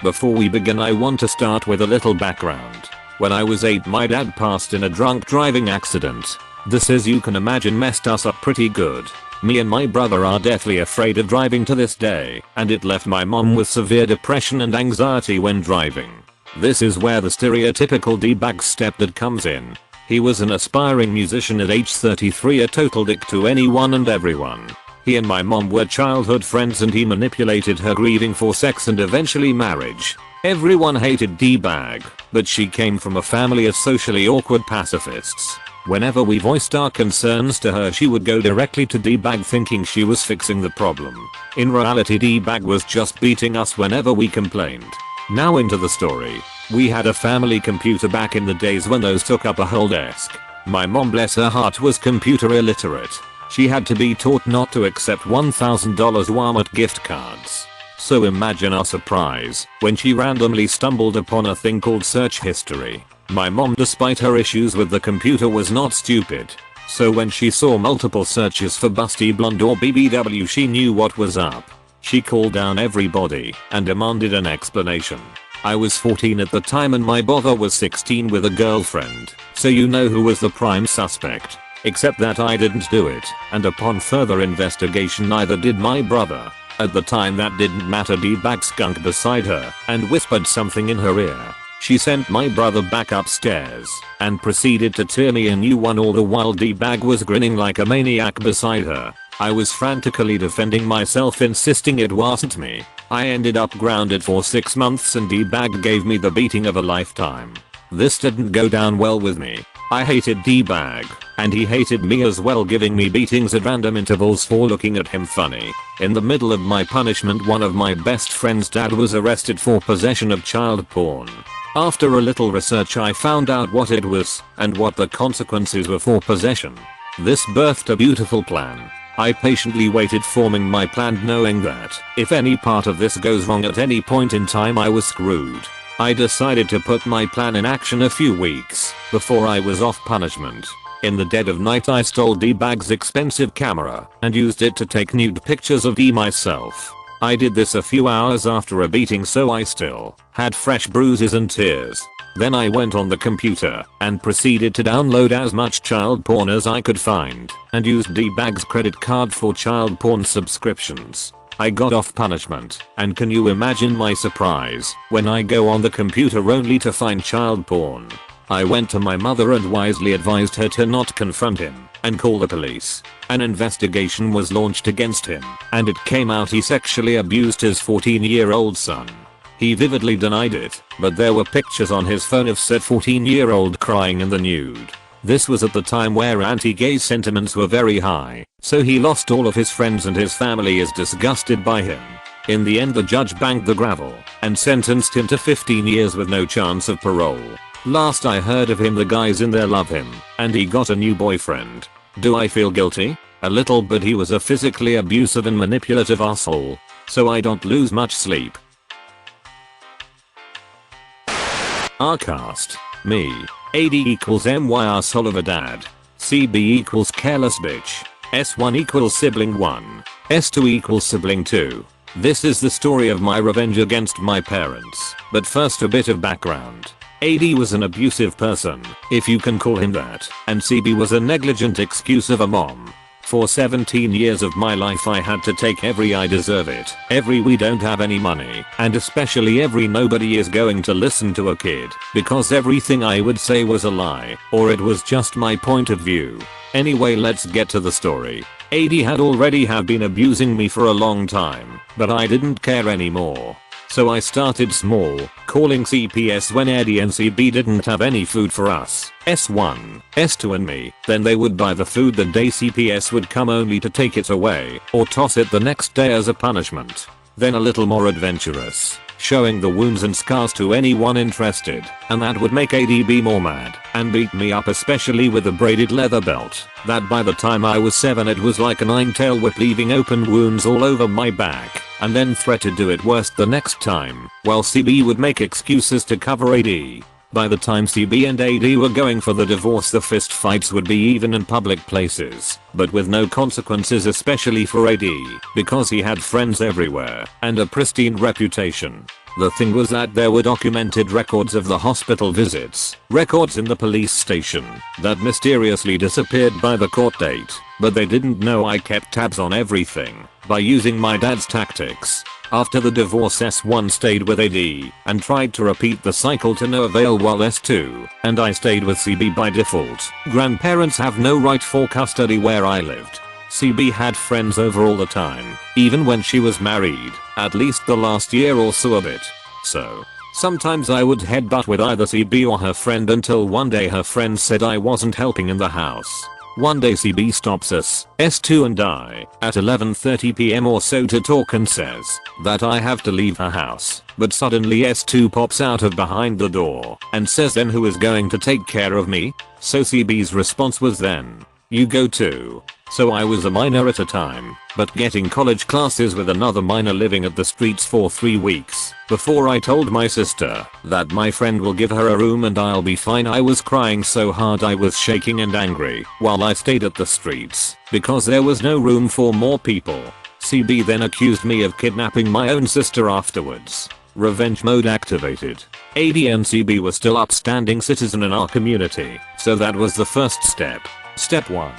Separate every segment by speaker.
Speaker 1: Before we begin, I want to start with a little background. When I was 8, my dad passed in a drunk driving accident. This, as you can imagine, messed us up pretty good. Me and my brother are deathly afraid of driving to this day, and it left my mom with severe depression and anxiety when driving. This is where the stereotypical D-bag stepdad comes in. He was an aspiring musician at age 33, a total dick to anyone and everyone. He and my mom were childhood friends and he manipulated her, grieving for sex and eventually marriage. Everyone hated D-bag, but she came from a family of socially awkward pacifists. Whenever we voiced our concerns to her, she would go directly to D-bag thinking she was fixing the problem. In reality, D-bag was just beating us whenever we complained. Now into the story. We had a family computer back in the days when those took up a whole desk. My mom, bless her heart, was computer illiterate. She had to be taught not to accept $1,000 Walmart gift cards. So imagine our surprise when she randomly stumbled upon a thing called search history. My mom, despite her issues with the computer, was not stupid. So when she saw multiple searches for Busty Blonde or BBW, she knew what was up. She called down everybody and demanded an explanation. I was 14 at the time and my brother was 16 with a girlfriend, so you know who was the prime suspect. Except that I didn't do it, and upon further investigation neither did my brother. At the time that didn't matter. D-bag skunked beside her and whispered something in her ear. She sent my brother back upstairs and proceeded to tear me a new one, all the while D-bag was grinning like a maniac beside her. I was frantically defending myself, insisting it wasn't me. I ended up grounded for 6 months and D-bag gave me the beating of a lifetime. This didn't go down well with me. I hated D-bag, and he hated me as well, giving me beatings at random intervals for looking at him funny. In the middle of my punishment, one of my best friend's dad was arrested for possession of child porn. After a little research, I found out what it was and what the consequences were for possession. This birthed a beautiful plan. I patiently waited, forming my plan, knowing that if any part of this goes wrong at any point in time, I was screwed. I decided to put my plan in action a few weeks before I was off punishment. In the dead of night, I stole D-bag's expensive camera and used it to take nude pictures of D myself. I did this a few hours after a beating, so I still had fresh bruises and tears. Then I went on the computer and proceeded to download as much child porn as I could find and used D-bag's credit card for child porn subscriptions. I got off punishment, and can you imagine my surprise when I go on the computer only to find child porn? I went to my mother and wisely advised her to not confront him and call the police. An investigation was launched against him, and it came out he sexually abused his 14-year-old son. He vividly denied it, but there were pictures on his phone of said 14-year-old crying in the nude. This was at the time where anti-gay sentiments were very high, so he lost all of his friends and his family is disgusted by him. In the end, the judge banked the gravel and sentenced him to 15 years with no chance of parole. Last I heard of him, the guys in there love him, and he got a new boyfriend. Do I feel guilty? A little, but he was a physically abusive and manipulative asshole, so I don't lose much sleep. R cast. Me. AD equals MY asshole of a dad. CB equals careless bitch. S1 equals sibling 1. S2 equals sibling 2. This is the story of my revenge against my parents, but first a bit of background. AD was an abusive person, if you can call him that, and CB was a negligent excuse of a mom. For 17 years of my life I had to take every I deserve it, every we don't have any money, and especially every nobody is going to listen to a kid, because everything I would say was a lie, or it was just my point of view. Anyway, let's get to the story. AD had already been abusing me for a long time, but I didn't care anymore. So I started small, calling CPS when AD and CB didn't have any food for us, S1, S2 and me. Then they would buy the food the day CPS would come, only to take it away or toss it the next day as a punishment. Then a little more adventurous, showing the wounds and scars to anyone interested, and that would make AD be more mad and beat me up, especially with a braided leather belt that by the time I was 7 it was like a 9-tail whip, leaving open wounds all over my back, and then threatened to do it worse the next time, while CB would make excuses to cover AD. By the time CB and AD were going for the divorce, the fist fights would be even in public places, but with no consequences, especially for AD, because he had friends everywhere and a pristine reputation. The thing was that there were documented records of the hospital visits, records in the police station, that mysteriously disappeared by the court date, but they didn't know I kept tabs on everything by using my dad's tactics. After the divorce, S1 stayed with AD and tried to repeat the cycle to no avail, while S2 and I stayed with CB by default. Grandparents have no right for custody where I lived. CB had friends over all the time, even when she was married, at least the last year or so of it. So, sometimes I would headbutt with either CB or her friend until one day her friend said I wasn't helping in the house. One day CB stops us, S2 and I, at 11:30 PM or so to talk and says that I have to leave her house, but suddenly S2 pops out of behind the door and says, then who is going to take care of me? So CB's response was, then you go too. So I was a minor at a time, but getting college classes with another minor living at the streets for 3 weeks before I told my sister that my friend will give her a room and I'll be fine. I was crying so hard I was shaking and angry while I stayed at the streets because there was no room for more people. CB then accused me of kidnapping my own sister afterwards. Revenge mode activated. AD and CB were still upstanding citizen in our community, so that was the first step. Step 1.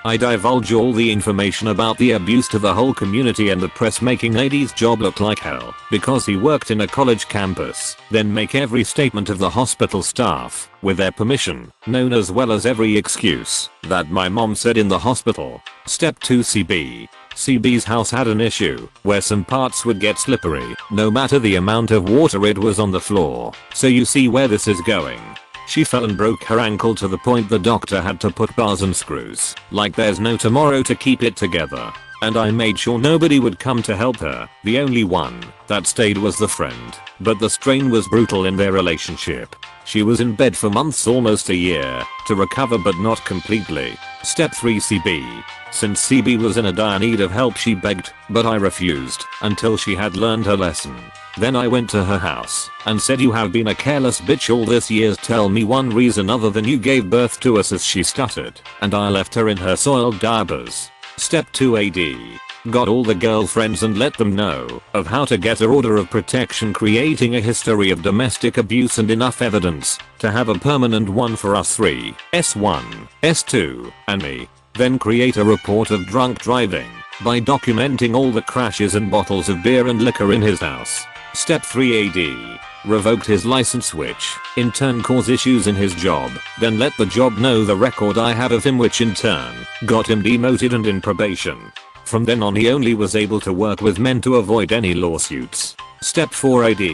Speaker 1: I divulge all the information about the abuse to the whole community and the press, making AD's job look like hell because he worked in a college campus, then make every statement of the hospital staff, with their permission, known as well as every excuse that my mom said in the hospital. Step 2. CB's house had an issue where some parts would get slippery no matter the amount of water it was on the floor. So you see where this is going. She fell and broke her ankle to the point the doctor had to put bars and screws like there's no tomorrow to keep it together. And I made sure nobody would come to help her. The only one that stayed was the friend. But the strain was brutal in their relationship. She was in bed for months, almost a year, to recover, but not completely. Step 3. CB. Since CB was in a dire need of help, she begged, but I refused until she had learned her lesson. Then I went to her house and said, you have been a careless bitch all this years. Tell me one reason other than you gave birth to us, as she stuttered, and I left her in her soiled diapers. Step 2. AD. Got all the girlfriends and let them know of how to get her order of protection, creating a history of domestic abuse and enough evidence to have a permanent one for us 3, S1, S2, and me. Then create a report of drunk driving by documenting all the crashes and bottles of beer and liquor in his house. Step 3. AD. Revoked his license, which in turn caused issues in his job. Then let the job know the record I have of him, which in turn got him demoted and in probation. From then on he only was able to work with men to avoid any lawsuits. Step 4. AD.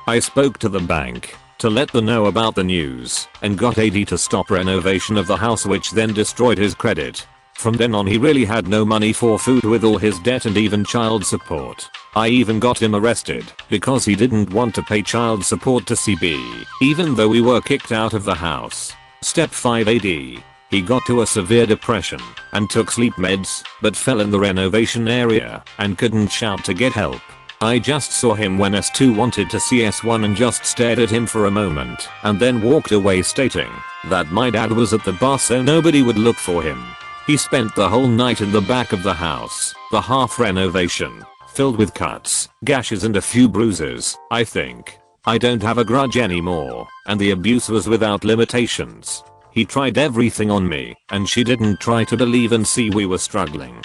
Speaker 1: I spoke to the bank to let them know about the news and got AD to stop renovation of the house, which then destroyed his credit. From then on he really had no money for food with all his debt and even child support. I even got him arrested because he didn't want to pay child support to CB, even though we were kicked out of the house. Step 5. AD. He got to a severe depression and took sleep meds, but fell in the renovation area and couldn't shout to get help. I just saw him when S2 wanted to see S1 and just stared at him for a moment and then walked away, stating that my dad was at the bar so nobody would look for him. He spent the whole night in the back of the house, the half renovation, filled with cuts, gashes and a few bruises, I think. I don't have a grudge anymore, and the abuse was without limitations. He tried everything on me, and she didn't try to believe and see we were struggling.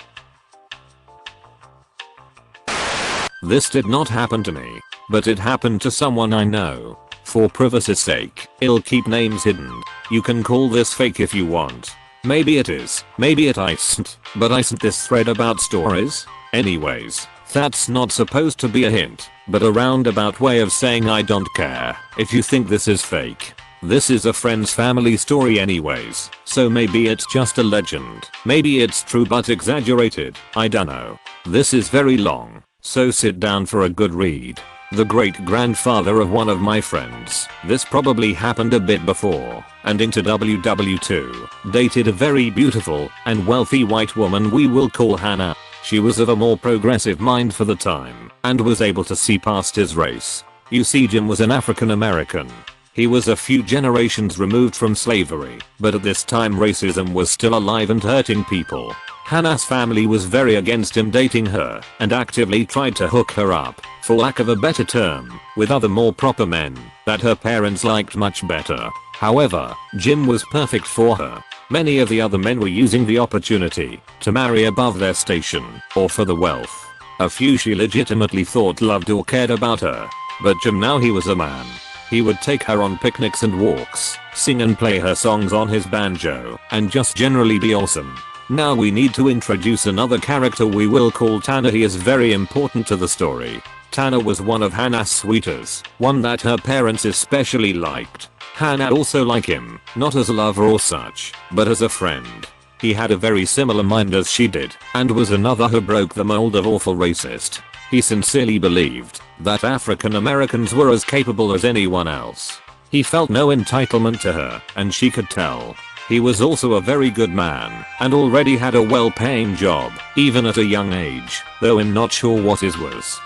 Speaker 1: This did not happen to me, but it happened to someone I know. For privacy's sake, I'll keep names hidden. You can call this fake if you want. Maybe it is, maybe it isn't, but I sent this thread about stories. Anyways, that's not supposed to be a hint, but a roundabout way of saying I don't care if you think this is fake. This is a friend's family story anyways, so maybe it's just a legend. Maybe it's true but exaggerated, I dunno. This is very long, so sit down for a good read. The great-grandfather of one of my friends, this probably happened a bit before, and into WW2, dated a very beautiful and wealthy white woman we will call Hannah. She was of a more progressive mind for the time, and was able to see past his race. You see, Jim was an African American. He was a few generations removed from slavery, but at this time racism was still alive and hurting people. Hannah's family was very against him dating her and actively tried to hook her up, for lack of a better term, with other more proper men that her parents liked much better. However, Jim was perfect for her. Many of the other men were using the opportunity to marry above their station or for the wealth. A few she legitimately thought loved or cared about her. But Jim, now he was a man. He would take her on picnics and walks, sing and play her songs on his banjo, and just generally be awesome. Now we need to introduce another character we will call Tanner. He is very important to the story. Tanner was one of Hannah's sweeties, one that her parents especially liked. Hannah also liked him, not as a lover or such, but as a friend. He had a very similar mind as she did, and was another who broke the mold of awful racist. He sincerely believed that African Americans were as capable as anyone else. He felt no entitlement to her, and she could tell. He was also a very good man, and already had a well-paying job, even at a young age, though I'm not sure what his was.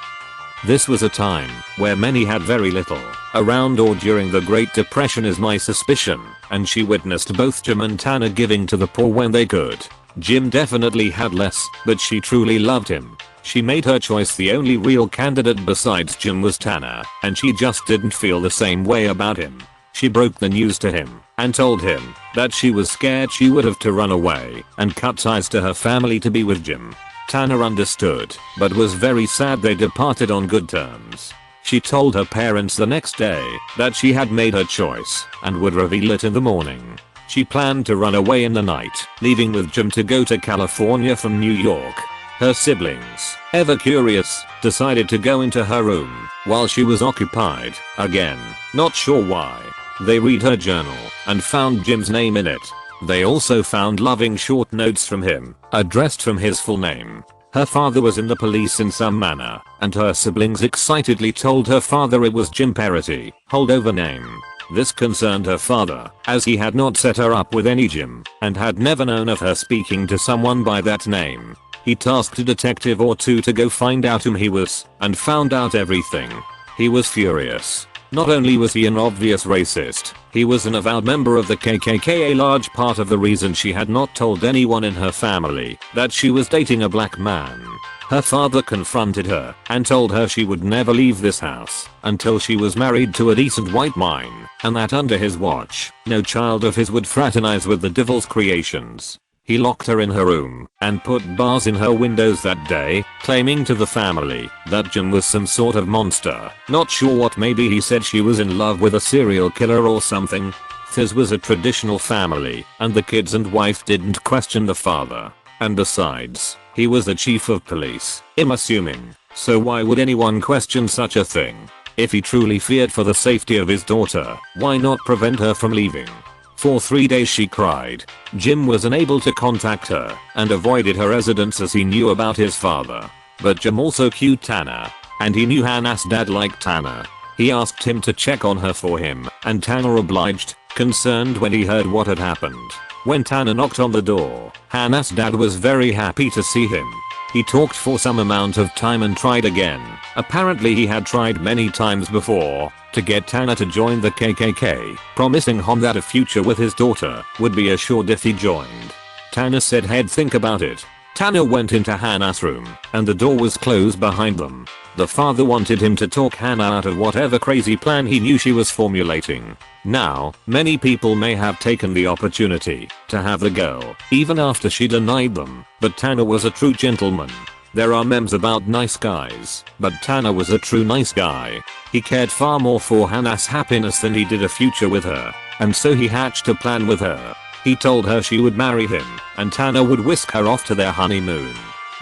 Speaker 1: This was a time where many had very little, around or during the Great Depression is my suspicion, and she witnessed both Jim and Tanner giving to the poor when they could. Jim definitely had less, but she truly loved him. She made her choice. The only real candidate besides Jim was Tanner, and she just didn't feel the same way about him. She broke the news to him and told him that she was scared she would have to run away and cut ties to her family to be with Jim. Tanner understood, but was very sad they departed on good terms. She told her parents the next day that she had made her choice and would reveal it in the morning. She planned to run away in the night, leaving with Jim to go to California from New York. Her siblings, ever curious, decided to go into her room while she was occupied, again, not sure why. They read her journal and found Jim's name in it. They also found loving short notes from him, addressed from his full name. Her father was in the police in some manner, and her siblings excitedly told her father it was Jim Parity, holdover name. This concerned her father, as he had not set her up with any Jim, and had never known of her speaking to someone by that name. He tasked a detective or two to go find out whom he was, and found out everything. He was furious. Not only was he an obvious racist, he was an avowed member of the KKK. A large part of the reason she had not told anyone in her family that she was dating a black man. Her father confronted her and told her she would never leave this house until she was married to a decent white man, and that under his watch, no child of his would fraternize with the devil's creations. He locked her in her room and put bars in her windows that day, claiming to the family that Jim was some sort of monster. Not sure what, maybe he said she was in love with a serial killer or something. His was a traditional family, and the kids and wife didn't question the father. And besides, he was the chief of police, I'm assuming. So why would anyone question such a thing? If he truly feared for the safety of his daughter, why not prevent her from leaving? For 3 days she cried. Jim was unable to contact her and avoided her residence as he knew about his father. But Jim also cued Tanner, and he knew Hannah's dad liked Tanner. He asked him to check on her for him, and Tanner obliged, concerned when he heard what had happened. When Tanner knocked on the door, Hannah's dad was very happy to see him. He talked for some amount of time and tried again. Apparently he had tried many times before to get Tanner to join the KKK, promising him that a future with his daughter would be assured if he joined. Tanner said he'd think about it. Tanner went into Hannah's room, and the door was closed behind them. The father wanted him to talk Hannah out of whatever crazy plan he knew she was formulating. Now, many people may have taken the opportunity to have the girl, even after she denied them, but Tanner was a true gentleman. There are memes about nice guys, but Tanner was a true nice guy. He cared far more for Hannah's happiness than he did a future with her, and so he hatched a plan with her. He told her she would marry him, and Tanner would whisk her off to their honeymoon.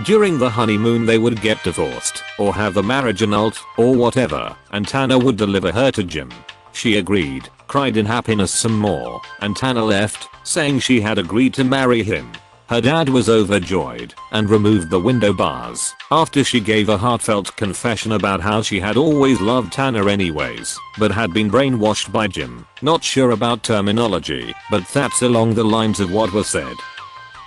Speaker 1: During the honeymoon they would get divorced, or have the marriage annulled, or whatever, and Tanner would deliver her to Jim. She agreed, cried in happiness some more, and Tanner left, saying she had agreed to marry him. Her dad was overjoyed and removed the window bars after she gave a heartfelt confession about how she had always loved Tanner anyways, but had been brainwashed by Jim. Not sure about terminology, but that's along the lines of what was said.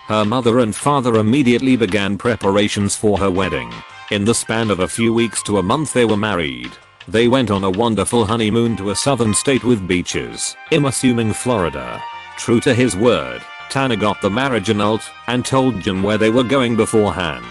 Speaker 1: Her mother and father immediately began preparations for her wedding. In the span of a few weeks to a month they were married. They went on a wonderful honeymoon to a southern state with beaches, I'm assuming Florida. True to his word, Tanner got the marriage annulled and told Jim where they were going beforehand.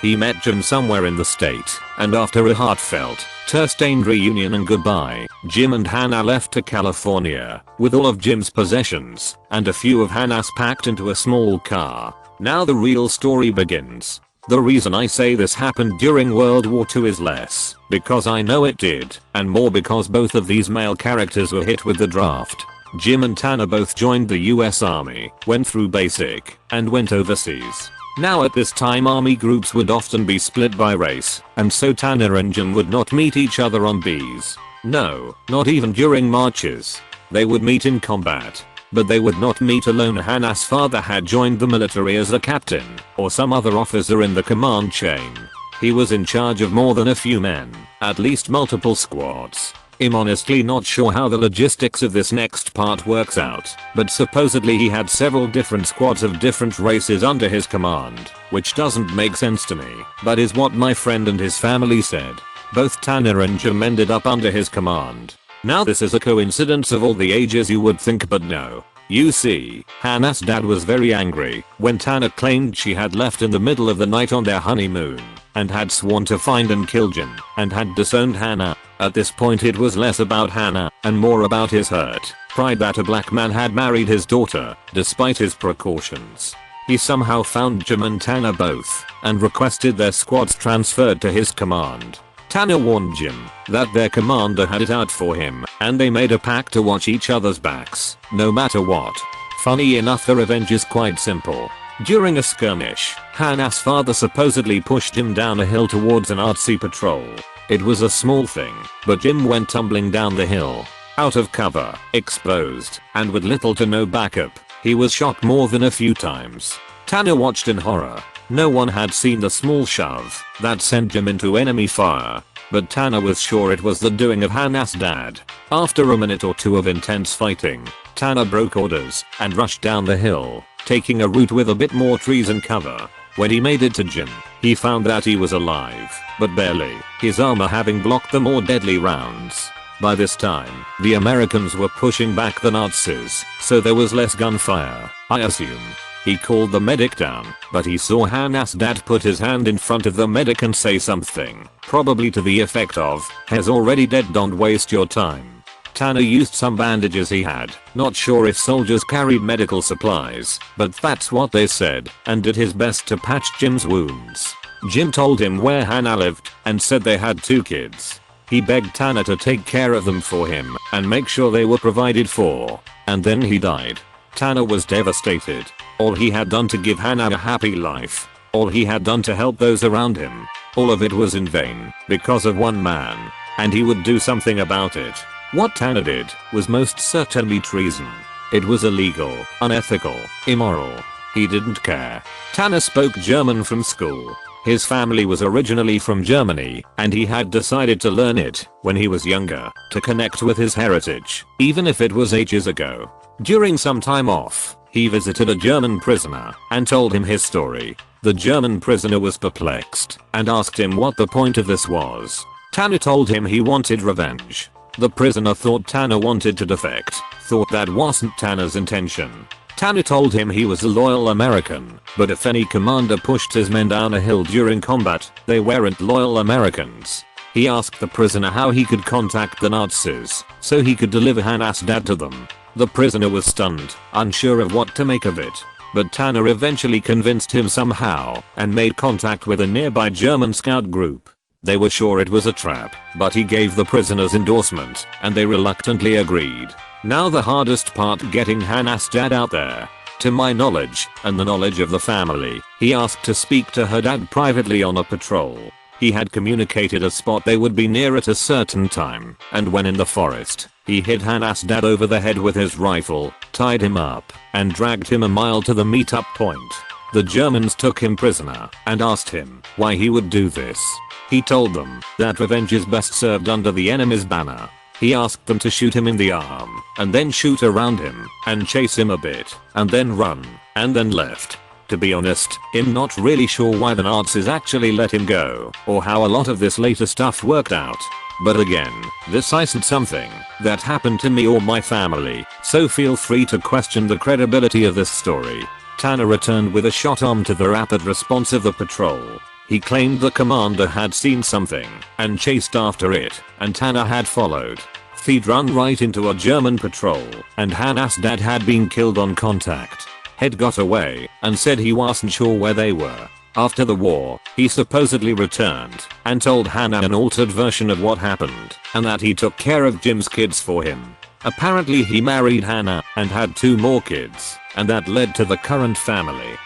Speaker 1: He met Jim somewhere in the state, and after a heartfelt, tear-stained reunion and goodbye, Jim and Hannah left to California with all of Jim's possessions and a few of Hannah's packed into a small car. Now the real story begins. The reason I say this happened during World War II is less because I know it did, and more because both of these male characters were hit with the draft. Jim and Tanner both joined the US Army, went through basic, and went overseas. Now at this time army groups would often be split by race, and so Tanner and Jim would not meet each other on bees. No, not even during marches. They would meet in combat. But they would not meet alone. Hannah's father had joined the military as a captain, or some other officer in the command chain. He was in charge of more than a few men, at least multiple squads. I'm honestly not sure how the logistics of this next part works out, but supposedly he had several different squads of different races under his command, which doesn't make sense to me, but is what my friend and his family said. Both Tanner and Jim ended up under his command. Now this is a coincidence of all the ages you would think, but no. You see, Hannah's dad was very angry when Tanner claimed she had left in the middle of the night on their honeymoon and had sworn to find and kill Jim and had disowned Hannah. At this point it was less about Hannah and more about his hurt pride that a black man had married his daughter despite his precautions. He somehow found Jim and Tanner both and requested their squads transferred to his command. Tanner warned Jim that their commander had it out for him, and they made a pact to watch each other's backs, no matter what. Funny enough, the revenge is quite simple. During a skirmish, Hannah's father supposedly pushed him down a hill towards an artsy patrol. It was a small thing, but Jim went tumbling down the hill, out of cover, exposed, and with little to no backup. He was shot more than a few times. Tanner watched in horror. No one had seen the small shove that sent Jim into enemy fire, but Tanner was sure it was the doing of Hannah's dad. After a minute or two of intense fighting, Tanner broke orders and rushed down the hill, taking a route with a bit more trees and cover. When he made it to Jim, he found that he was alive, but barely, his armor having blocked the more deadly rounds. By this time, the Americans were pushing back the Nazis, so there was less gunfire, I assume. He called the medic down, but he saw Hannah's dad put his hand in front of the medic and say something, probably to the effect of, "He's already dead, don't waste your time." Tanner used some bandages he had, not sure if soldiers carried medical supplies, but that's what they said, and did his best to patch Jim's wounds. Jim told him where Hannah lived, and said they had 2 kids. He begged Tanner to take care of them for him, and make sure they were provided for, and then he died. Tanner was devastated. All he had done to give Hannah a happy life, all he had done to help those around him, all of it was in vain, because of one man, and he would do something about it. What Tanner did was most certainly treason. It was illegal, unethical, immoral. He didn't care. Tanner spoke German from school. His family was originally from Germany, and he had decided to learn it when he was younger, to connect with his heritage, even if it was ages ago. During some time off, he visited a German prisoner and told him his story. The German prisoner was perplexed and asked him what the point of this was. Tanner told him he wanted revenge. The prisoner thought Tanner wanted to defect, thought that wasn't Tanner's intention. Tanner told him he was a loyal American, but if any commander pushed his men down a hill during combat, they weren't loyal Americans. He asked the prisoner how he could contact the Nazis so he could deliver Hannah's dad to them. The prisoner was stunned, unsure of what to make of it, but Tanner eventually convinced him somehow and made contact with a nearby German scout group. They were sure it was a trap, but he gave the prisoner's endorsement and they reluctantly agreed. Now the hardest part, getting Hannah's dad out there. To my knowledge, and the knowledge of the family, he asked to speak to her dad privately on a patrol. He had communicated a spot they would be near at a certain time, and when in the forest, he hit Hannah's dad over the head with his rifle, tied him up, and dragged him a mile to the meetup point. The Germans took him prisoner and asked him why he would do this. He told them that revenge is best served under the enemy's banner. He asked them to shoot him in the arm, and then shoot around him, and chase him a bit, and then run, and then left. To be honest, I'm not really sure why the Nazis actually let him go, or how a lot of this later stuff worked out. But again, this isn't something that happened to me or my family, so feel free to question the credibility of this story. Tanner returned with a shot arm to the rapid response of the patrol. He claimed the commander had seen something and chased after it, and Tanner had followed. He'd run right into a German patrol, and Hannah's dad had been killed on contact. He'd got away and said he wasn't sure where they were. After the war, he supposedly returned and told Hannah an altered version of what happened and that he took care of Jim's kids for him. Apparently he married Hannah and had 2 more kids, and that led to the current family.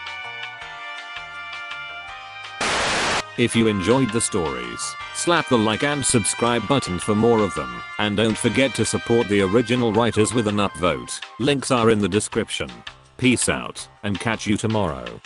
Speaker 1: If you enjoyed the stories, slap the like and subscribe button for more of them, and don't forget to support the original writers with an upvote. Links are in the description. Peace out, and catch you tomorrow.